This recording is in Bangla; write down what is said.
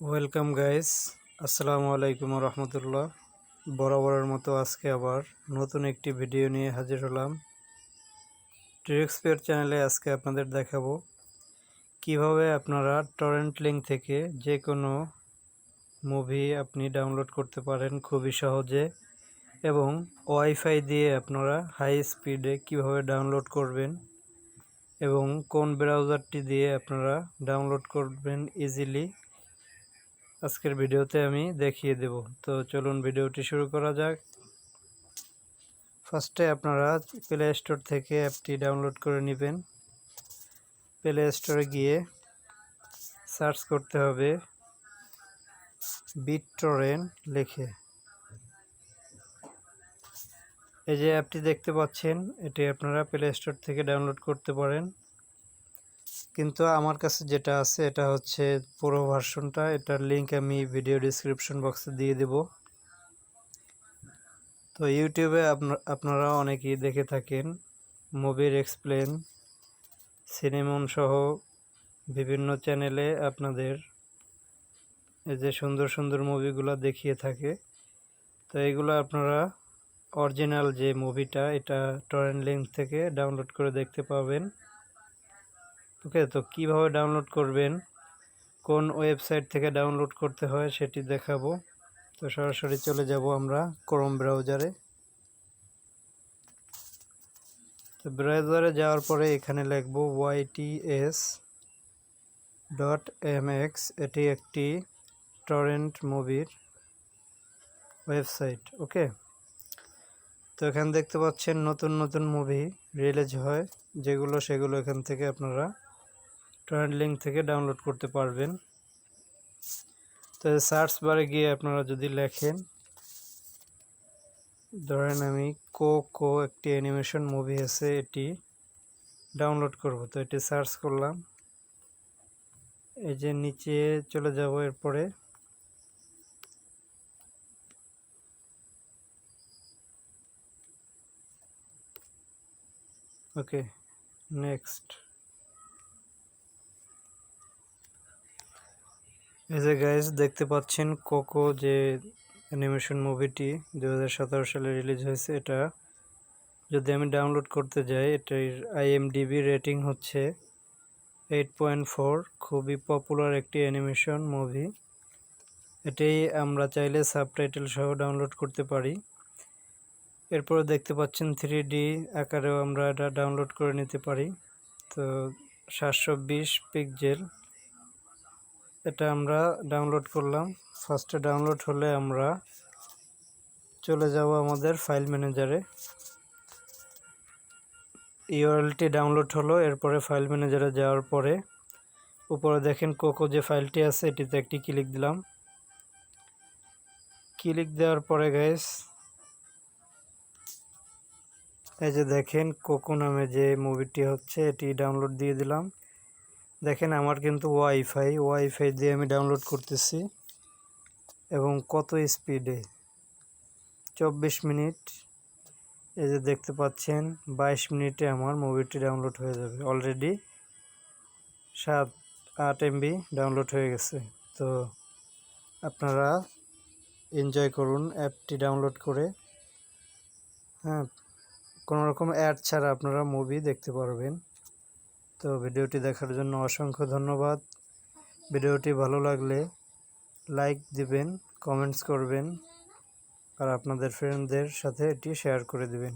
ওয়েলকাম গাইস, আসসালামু আলাইকুম রহমতুল্লাহ। বরাবরের মতো আজকে আবার নতুন একটি ভিডিও নিয়ে হাজির হলাম। ট্রিক্সপের চ্যানেলে আজকে আপনাদের দেখাবো কিভাবে আপনারা টরেন্ট লিঙ্ক থেকে যে কোনো মুভি আপনি ডাউনলোড করতে পারেন খুবই সহজে, এবং ওয়াইফাই দিয়ে আপনারা হাই স্পিডে কিভাবে ডাউনলোড করবেন এবং কোন ব্রাউজারটি দিয়ে আপনারা ডাউনলোড করবেন ইজিলি আজকের ভিডিওতে আমি দেখিয়ে দেব। তো চলুন ভিডিওটি শুরু করা যাক। ফার্স্টে আপনারা প্লে স্টোর থেকে অ্যাপটি ডাউনলোড করে নেবেন। প্লে স্টোরে গিয়ে সার্চ করতে হবে BitTorrent লিখে। এই যে অ্যাপটি দেখতে পাচ্ছেন, এটি আপনারা প্লে স্টোর থেকে ডাউনলোড করতে পারেন, কিন্তু আমার কাছে যেটা আছে এটা হচ্ছে পুরো ভার্সনটা। এটার লিঙ্ক আমি ভিডিও ডিসক্রিপশন বক্সে দিয়ে দেব। তো ইউটিউবে আপনারা অনেকেই দেখে থাকেন মুভির এক্সপ্লেন, সিনেমন সহ বিভিন্ন চ্যানেলে আপনাদের এই যে সুন্দর সুন্দর মুভিগুলো দেখিয়ে থাকে। তো এইগুলো আপনারা অরিজিনাল যে মুভিটা এটা টরেন্ট লিঙ্ক থেকে ডাউনলোড করে দেখতে পাবেন। ওকে, তো কিভাবে ডাউনলোড করবেন, কোন ওয়েবসাইট থেকে ডাউনলোড করতে হয় সেটি দেখাবো। তো সরাসরি চলে যাব আমরা ক্রোম ব্রাউজারে। তো ব্রাউজারে যাওয়ার পরে এখানে লিখব YTS.mx। এটি একটি টরেন্ট মুভির ওয়েবসাইট। ওকে, তো এখানে দেখতে পাচ্ছেন নতুন নতুন মুভি রিলিজ হয় সেগুলো এখান থেকে আপনারা টরেন্ট লিঙ্ক থেকে ডাউনলোড করতে পারবেন। তো সার্চ বারে গিয়ে আপনারা যদি লেখেন, ধরেন আমি কোকো একটি অ্যানিমেশন মুভি আছে, এটি ডাউনলোড করব। তো এটি সার্চ করলাম, এই যে নিচে চলে যাব, এরপরে ওকে নেক্সট। এই যে গাইজ দেখতে পাচ্ছেন কোকো যে অ্যানিমেশন মুভিটি 2017 সালে রিলিজ হয়েছে, এটা যদি আমি ডাউনলোড করতে যাই, এটার IMDb রেটিং হচ্ছে 8.4। খুবই পপুলার একটি অ্যানিমেশন মুভি। এটি আমরা চাইলে সাবটাইটেল সহ ডাউনলোড করতে পারি। এরপরে দেখতে পাচ্ছেন 3D আকারেও আমরা এটা ডাউনলোড করে নিতে পারি। তো 720 পিক্সেল এটা আমরা ডাউনলোড করলাম। ফার্স্টে ডাউনলোড হলে আমরা চলে যাব আমাদের ফাইল ম্যানেজারে। ইউআরএলটি ডাউনলোড হলো, এরপরে ফাইল ম্যানেজারে যাওয়ার পরে উপরে দেখেন কোকো যে ফাইলটি আছে এটিতে একটি ক্লিক দিলাম। ক্লিক দেওয়ার পরে গাইস এই যে দেখেন কোকো নামে যে মুভিটি হচ্ছে এটি ডাউনলোড দিয়ে দিলাম। দেখেন আমার কিন্তু ওয়াইফাই দিয়ে আমি ডাউনলোড করতেছি, এবং কত স্পিডে, 24 মিনিট। এই যে দেখতে পাচ্ছেন 22 মিনিটে আমার মুভিটি ডাউনলোড হয়ে যাবে। অলরেডি 7-8 MB ডাউনলোড হয়ে গেছে। তো আপনারা এনজয় করুন অ্যাপটি ডাউনলোড করে। হ্যাঁ, কোনো রকম অ্যাড ছাড়া আপনারা মুভি দেখতে পারবেন। তো ভিডিওটি দেখার জন্য অসংখ্য ধন্যবাদ। ভিডিওটি ভালো লাগলে লাইক দিবেন, কমেন্টস করবেন, আর আপনাদের ফ্রেন্ডদের সাথে এটি শেয়ার করে দিবেন।